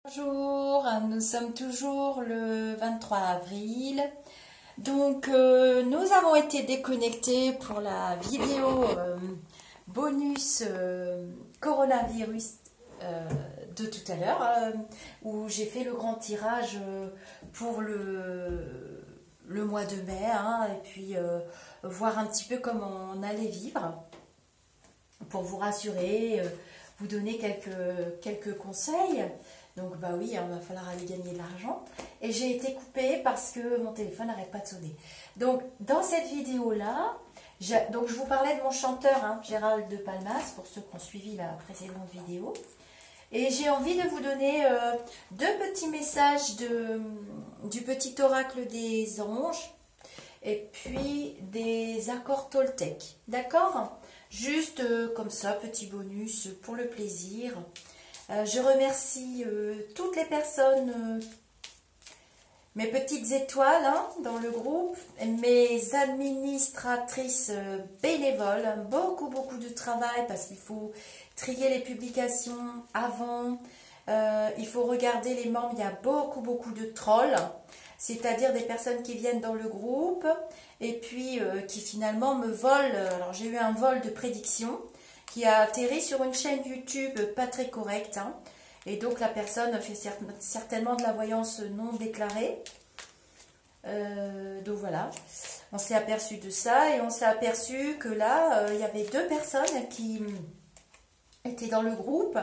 Bonjour, nous sommes toujours le 23 avril. Donc, nous avons été déconnectés pour la vidéo bonus coronavirus de tout à l'heure, où j'ai fait le grand tirage pour le mois de mai, et puis voir un petit peu comment on allait vivre, pour vous rassurer, vous donner quelques conseils. Donc bah oui, il va falloir aller gagner de l'argent. Et j'ai été coupée parce que mon téléphone n'arrête pas de sonner. Donc dans cette vidéo-là, je vous parlais de mon chanteur, Gérald de Palmas, pour ceux qui ont suivi la précédente vidéo. Et j'ai envie de vous donner deux petits messages du petit oracle des anges et puis des accords toltèques. D'accord? Juste comme ça, petit bonus pour le plaisir. Je remercie toutes les personnes, mes petites étoiles dans le groupe, mes administratrices bénévoles, beaucoup de travail parce qu'il faut trier les publications avant, il faut regarder les membres, il y a beaucoup de trolls, c'est-à-dire des personnes qui viennent dans le groupe et puis qui finalement me volent. Alors j'ai eu un vol de prédiction qui a atterri sur une chaîne YouTube pas très correcte. Et donc la personne fait certainement de la voyance non déclarée. Donc voilà, on s'est aperçu de ça et on s'est aperçu que là, il y avait deux personnes qui étaient dans le groupe.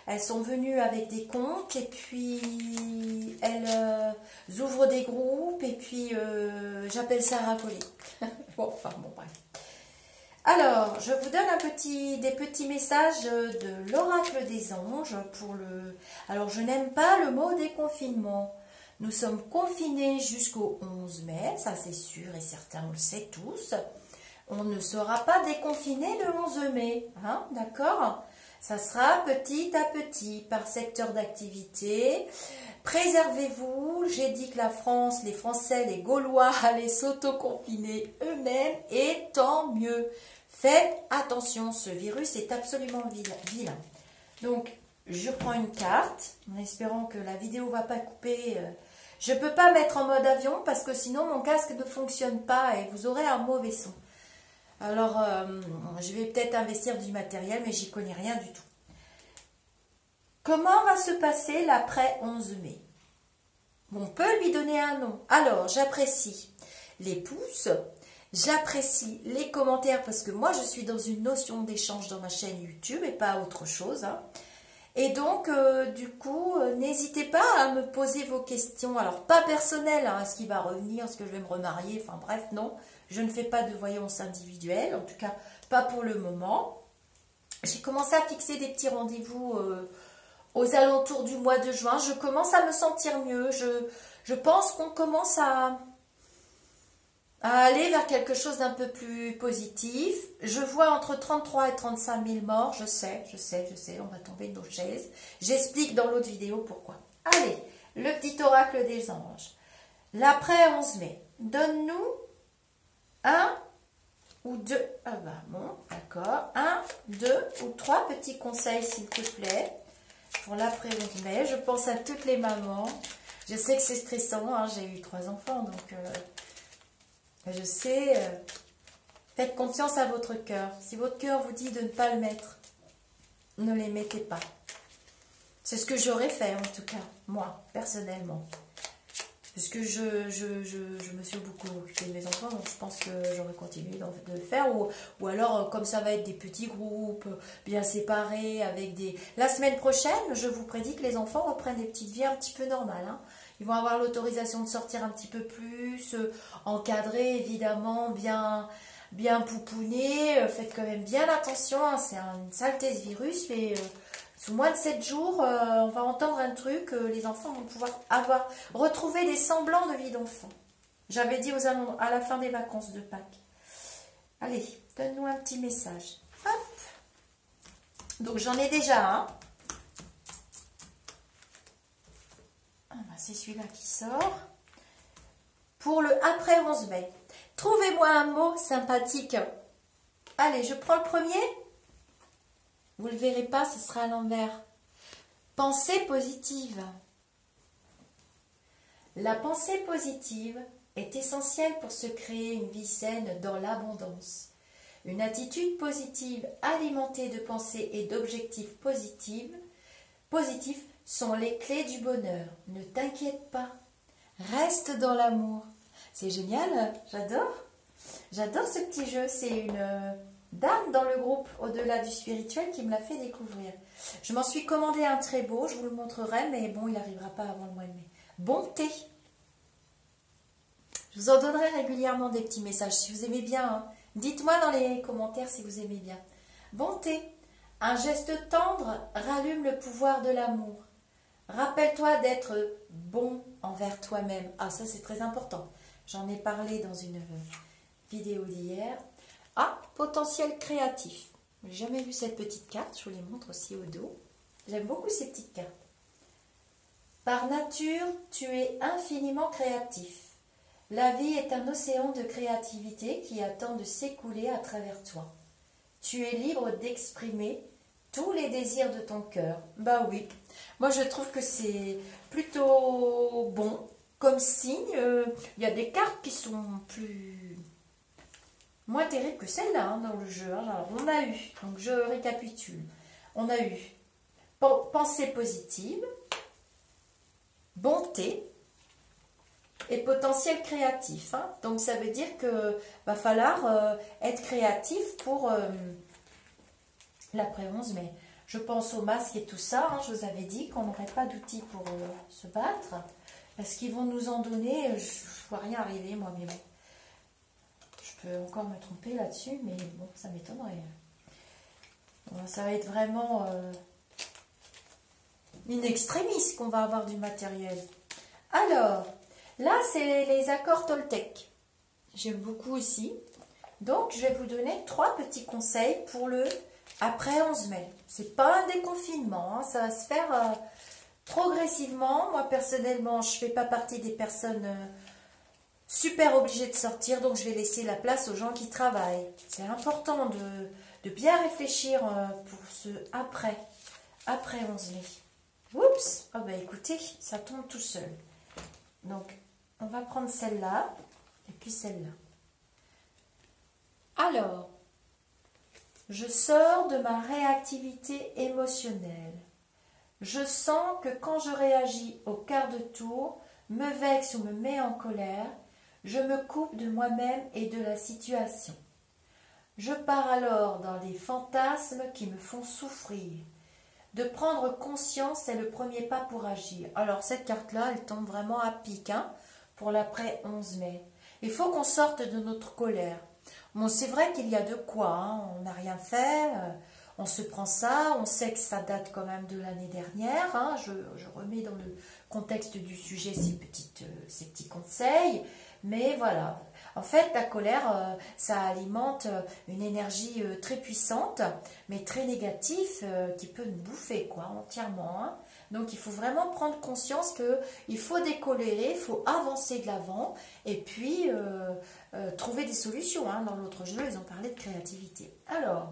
Elles sont venues avec des comptes et puis elles ouvrent des groupes et puis j'appelle ça racoler. Bon, bref. Alors, je vous donne des petits messages de l'oracle des anges pour le... Alors, je n'aime pas le mot déconfinement. Nous sommes confinés jusqu'au 11 mai, ça c'est sûr et certain, on le sait tous. On ne sera pas déconfiné le 11 mai, d'accord? Ça sera petit à petit, par secteur d'activité. Préservez-vous, j'ai dit que la France, les Français, les Gaulois allaient s'auto-confiner eux-mêmes et tant mieux. Faites attention, ce virus est absolument vilain. Donc, je prends une carte, en espérant que la vidéo ne va pas couper. Je ne peux pas mettre en mode avion parce que sinon mon casque ne fonctionne pas et vous aurez un mauvais son. Alors, je vais peut-être investir du matériel, mais j'y connais rien du tout. Comment va se passer l'après 11 mai? On peut lui donner un nom. Alors, j'apprécie les pouces. J'apprécie les commentaires parce que moi, je suis dans une notion d'échange dans ma chaîne YouTube et pas autre chose. Et donc, du coup, n'hésitez pas à me poser vos questions. Alors, pas personnelles, est-ce qu'il va revenir, est-ce que je vais me remarier, enfin bref, non. Je ne fais pas de voyance individuelle, en tout cas, pas pour le moment. J'ai commencé à fixer des petits rendez-vous aux alentours du mois de juin. Je commence à me sentir mieux. Je pense qu'on commence à aller vers quelque chose d'un peu plus positif. Je vois entre 33 et 35 000 morts. Je sais, on va tomber de nos chaises. J'explique dans l'autre vidéo pourquoi. Allez, le petit oracle des anges. L'après 11 mai. Donne-nous un ou deux. Ah bah bon, d'accord. Un, deux ou trois petits conseils, s'il te plaît, pour l'après 11 mai. Je pense à toutes les mamans. Je sais que c'est stressant. J'ai eu 3 enfants, donc... je sais, faites confiance à votre cœur. Si votre cœur vous dit de ne pas le mettre, ne les mettez pas. C'est ce que j'aurais fait en tout cas, moi, personnellement. Parce que je me suis beaucoup occupée de mes enfants, donc je pense que j'aurais continué de le faire. Ou alors, comme ça va être des petits groupes, bien séparés, avec des... La semaine prochaine, je vous prédis que les enfants reprennent des petites vies un petit peu normales, Ils vont avoir l'autorisation de sortir un petit peu plus, encadrés évidemment, bien poupounés. Faites quand même bien attention, c'est une saleté ce virus, mais sous moins de 7 jours, on va entendre un truc, les enfants vont pouvoir retrouver des semblants de vie d'enfant. J'avais dit à la fin des vacances de Pâques. Allez, donne-nous un petit message. Hop. Donc j'en ai déjà un. C'est celui-là qui sort. Pour le après 11 mai. Trouvez-moi un mot sympathique. Allez, je prends le premier. Vous ne le verrez pas, ce sera à l'envers. Pensée positive. La pensée positive est essentielle pour se créer une vie saine dans l'abondance. Une attitude positive alimentée de pensées et d'objectifs positifs sont les clés du bonheur. Ne t'inquiète pas, reste dans l'amour. C'est génial, j'adore. J'adore ce petit jeu, c'est une dame dans le groupe Au-delà du spirituel qui me l'a fait découvrir. Je m'en suis commandé un très beau, je vous le montrerai, mais bon, il n'arrivera pas avant le mois de mai. Bonté. Je vous en donnerai régulièrement des petits messages si vous aimez bien. Hein. Dites-moi dans les commentaires si vous aimez bien. Bonté. Un geste tendre rallume le pouvoir de l'amour. Rappelle-toi d'être bon envers toi-même. Ah, ça c'est très important. J'en ai parlé dans une vidéo d'hier. Ah, potentiel créatif. Je n'ai jamais vu cette petite carte. Je vous les montre aussi au dos. J'aime beaucoup ces petites cartes. Par nature, tu es infiniment créatif. La vie est un océan de créativité qui attend de s'écouler à travers toi. Tu es libre d'exprimer tous les désirs de ton cœur. Bah oui, moi je trouve que c'est plutôt bon comme signe. Il y a des cartes qui sont moins terribles que celle-là hein, dans le jeu. Alors, on a eu, donc je récapitule, on a eu pensée positive, bonté, et potentiel créatif. Hein. Donc, ça veut dire qu'il va falloir être créatif pour l'après 11 mai. Je pense aux masques et tout ça. Hein. Je vous avais dit qu'on n'aurait pas d'outils pour se battre. Est-ce qu'ils vont nous en donner? Je ne vois rien arriver, moi, mais bon. Je peux encore me tromper là-dessus, mais bon, ça m'étonnerait. Bon, ça va être vraiment une extrémiste qu'on va avoir du matériel. Alors... Là, c'est les accords Toltec. J'aime beaucoup ici. Donc, je vais vous donner 3 petits conseils pour le après 11 mai. C'est pas un déconfinement, hein, ça va se faire progressivement. Moi, personnellement, je ne fais pas partie des personnes super obligées de sortir, donc je vais laisser la place aux gens qui travaillent. C'est important de bien réfléchir pour ce après 11 mai. Oups, oh bah écoutez, ça tombe tout seul. Donc, on va prendre celle-là et puis celle-là. Alors, je sors de ma réactivité émotionnelle. Je sens que quand je réagis au quart de tour, me vexe ou me mets en colère, je me coupe de moi-même et de la situation. Je pars alors dans des fantasmes qui me font souffrir. De prendre conscience, c'est le premier pas pour agir. Alors, cette carte-là, elle tombe vraiment à pic hein, pour l'après 11 mai. Il faut qu'on sorte de notre colère. Bon, c'est vrai qu'il y a de quoi. Hein, on n'a rien fait. On se prend ça. On sait que ça date quand même de l'année dernière. Hein, je remets dans le contexte du sujet ces petits conseils. Mais voilà. En fait, la colère, ça alimente une énergie très puissante, mais très négative, qui peut nous bouffer, quoi, entièrement. Hein. Donc, il faut vraiment prendre conscience qu'il faut décolérer, il faut avancer de l'avant, et puis trouver des solutions. Hein. Dans l'autre jeu, ils ont parlé de créativité. Alors,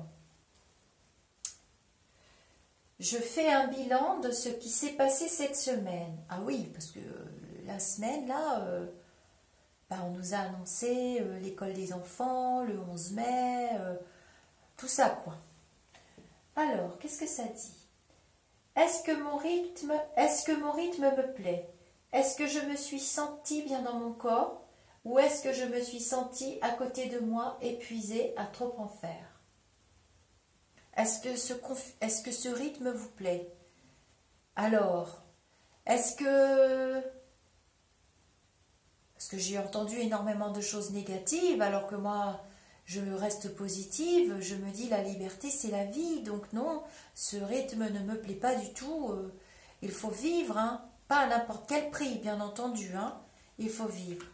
je fais un bilan de ce qui s'est passé cette semaine. Ah oui, parce que la semaine, là... on nous a annoncé l'école des enfants, le 11 mai, tout ça quoi. Alors, qu'est-ce que ça dit? Est-ce que mon rythme me plaît? Est-ce que je me suis sentie bien dans mon corps? Ou est-ce que je me suis sentie à côté de moi, épuisée, à trop en faire? Est-ce que ce rythme vous plaît? Alors, est-ce que... Parce que j'ai entendu énormément de choses négatives, alors que moi, je reste positive. Je me dis, la liberté, c'est la vie. Donc non, ce rythme ne me plaît pas du tout. Il faut vivre, hein. Pas à n'importe quel prix, bien entendu. Hein. Il faut vivre.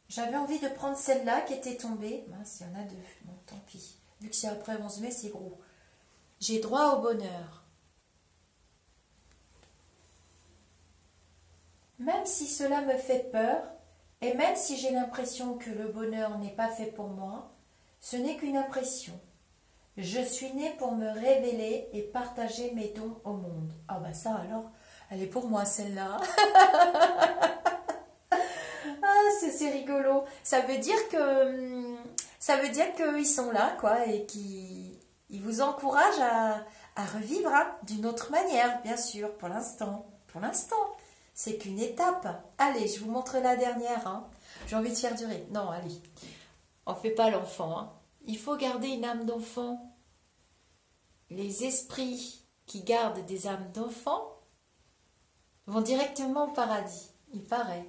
J'avais envie de prendre celle-là qui était tombée. Mince, il y en a 2. Bon, tant pis. Vu que c'est après 11 mai, c'est gros. J'ai droit au bonheur. Même si cela me fait peur, et même si j'ai l'impression que le bonheur n'est pas fait pour moi, ce n'est qu'une impression. Je suis née pour me révéler et partager mes dons au monde. Ah bah ça alors, elle est pour moi celle-là. Ah, c'est rigolo. Ça veut dire qu'ils sont là, quoi, et qu'ils vous encouragent à revivre hein, d'une autre manière, bien sûr, pour l'instant. Pour l'instant, c'est qu'une étape. Allez, je vous montre la dernière. Hein. J'ai envie de faire durer. Non, allez, on fait pas l'enfant. Hein. Il faut garder une âme d'enfant. Les esprits qui gardent des âmes d'enfant vont directement au paradis, il paraît.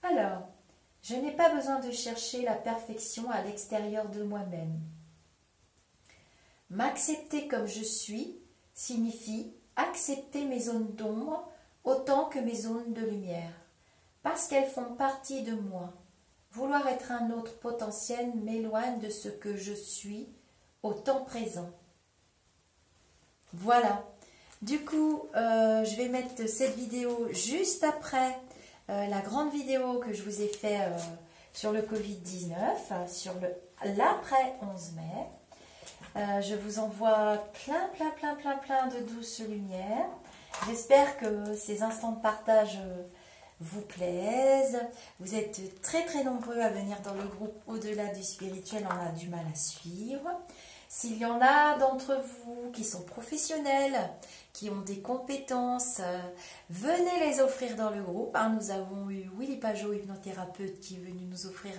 Alors, je n'ai pas besoin de chercher la perfection à l'extérieur de moi-même. M'accepter comme je suis signifie accepter mes zones d'ombre autant que mes zones de lumière, parce qu'elles font partie de moi. Vouloir être un autre potentiel m'éloigne de ce que je suis au temps présent. Voilà. Du coup, je vais mettre cette vidéo juste après la grande vidéo que je vous ai fait sur le Covid-19, sur l'après 11 mai. Je vous envoie plein de douces lumières. J'espère que ces instants de partage vous plaisent. Vous êtes très nombreux à venir dans le groupe Au-delà du spirituel, on a du mal à suivre. S'il y en a d'entre vous qui sont professionnels, qui ont des compétences, venez les offrir dans le groupe. Hein. Nous avons eu Willy Pajot, hypnothérapeute, qui est venu nous offrir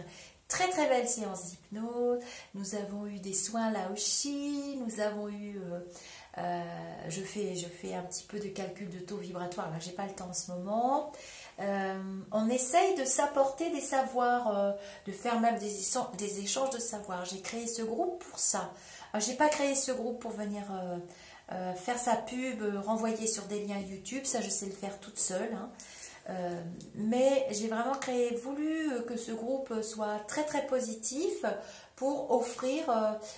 très belles séances d'hypnose. Nous avons eu des soins Laoshi. Nous avons eu... je fais un petit peu de calcul de taux vibratoire. Là, j'ai pas le temps en ce moment. On essaye de s'apporter des savoirs, de faire même des échanges de savoirs. J'ai créé ce groupe pour ça. Je n'ai pas créé ce groupe pour venir faire sa pub, renvoyer sur des liens YouTube, ça je sais le faire toute seule. Hein. Mais j'ai vraiment voulu que ce groupe soit très positif pour offrir,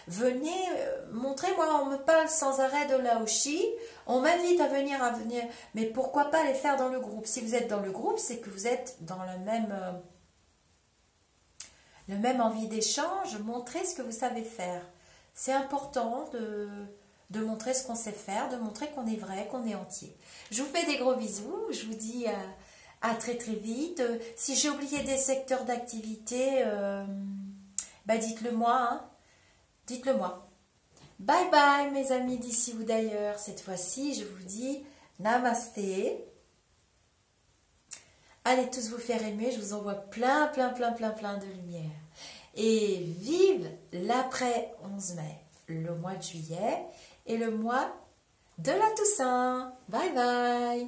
venez, montrez-moi, on me parle sans arrêt de Laoshi, on m'invite à venir, mais pourquoi pas les faire dans le groupe? Si vous êtes dans le groupe, c'est que vous êtes dans le même envie d'échange, montrez ce que vous savez faire. C'est important de montrer ce qu'on sait faire, de montrer qu'on est vrai, qu'on est entier. Je vous fais des gros bisous, je vous dis à très vite. Si j'ai oublié des secteurs d'activité, bah dites-le moi, hein. Dites-le moi. Bye bye mes amis d'ici ou d'ailleurs. Cette fois-ci, je vous dis namasté. Allez tous vous faire aimer, je vous envoie plein de lumière. Et vive l'après 11 mai, le mois de juillet et le mois de la Toussaint. Bye bye.